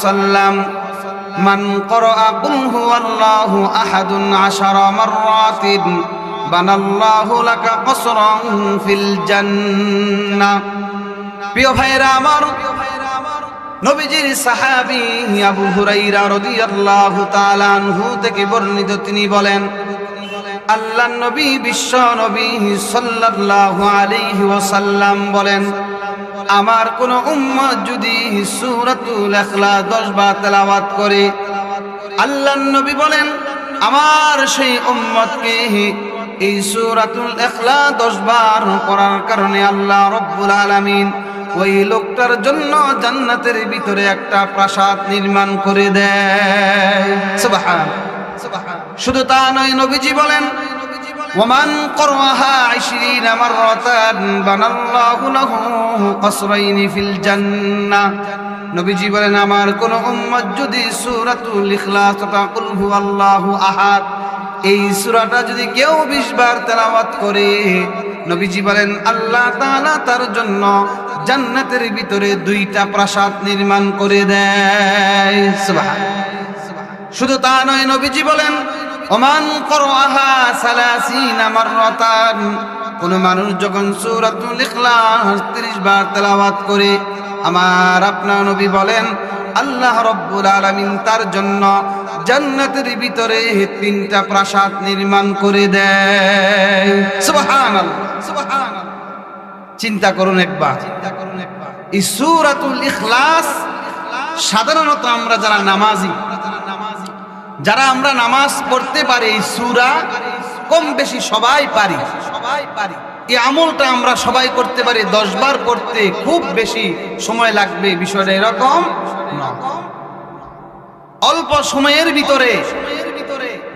সাল্লাম মান ক্বারাআ কুল হুয়াল্লাহু আহাদুন 10 মাররাতিন বানাল্লাহু লাকা কসরান ফিল জান্নাহ। প্রিয় ভাইরা আমার, নবীজির সাহাবী আবু হুরায়রা রাদিয়াল্লাহু তাআলা আনহু থেকে বর্ণিত, তিনি বলেন, আল্লাহর নবী বিশ্ব নবী সাল্লাল্লাহু আলাইহি ওয়াসাল্লাম বলেন, আমার কোন উম্মত যদি সূরাতুল ইখলাস 10 বার তেলাওয়াত করে, আল্লাহর নবী বলেন আমার সেই উম্মতকে এই সূরাতুল ইখলাস 10 বার পড়ার কারণে আল্লাহ রাব্বুল আলামিন ওই লোকটার জন্য জান্নাতের ভিতরে একটা প্রাসাদ নির্মাণ করে দেয়। সুবহানাল্লাহ। শুধু তা নয়, নবীজি বলেন, ওমান ক্বারাআহা 20 মাররাতান বানাল্লাহু লাহু কসরাইনি ফিল জান্নাহ। নবীজি বলেন, আমার কোন উম্মত যদি সূরাতুল ইখলাস তথা কুল হুয়াল্লাহু আহাদ এই সূরাটা যদি কেউ 20 বার তেলাওয়াত করে, নবীজি বলেন আল্লাহ তাআলা তার জন্য জান্নাতের ভিতরে 2টা প্রাসাদ নির্মাণ করে দেয়। সুবহানাল্লাহ। শুধু তা নয়, নবীজি বলেন, ওমান ক্বারাআহা 30 মাররাতান, কোন মানুষ যখন সূরাতুল ইখলাস 30 বার তেলাওয়াত করে, আমার আপনার নবী বলেন আল্লাহ রাব্বুল আলামিন তার জন্য জান্নাতের ভিতরে 3টা প্রাসাদ নির্মাণ করে দেয়। সুবহানাল্লাহ, সুবহানাল্লাহ। চিন্তা করুন একবার, এই সূরাতুল ইখলাস সাধারণত আমরা যারা নামাজি, যারা আমরা নামাজ পড়তে পারি, এই সূরা কম বেশি সবাই পারি। এই আমলটা আমরা সবাই করতে পারি। 10 বার পড়তে খুব বেশি সময় লাগবে, বিষয়টা এরকম না। অল্প সময়ের ভিতরে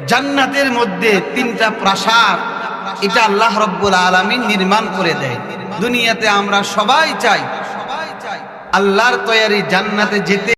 জান্নাতের মধ্যে 3টা প্রাসাদ এটা আল্লাহ রাব্বুল আলামিন নির্মাণ করে দেয়। দুনিয়াতে আমরা সবাই চাই আল্লাহর তৈরি জান্নাতে যেতে।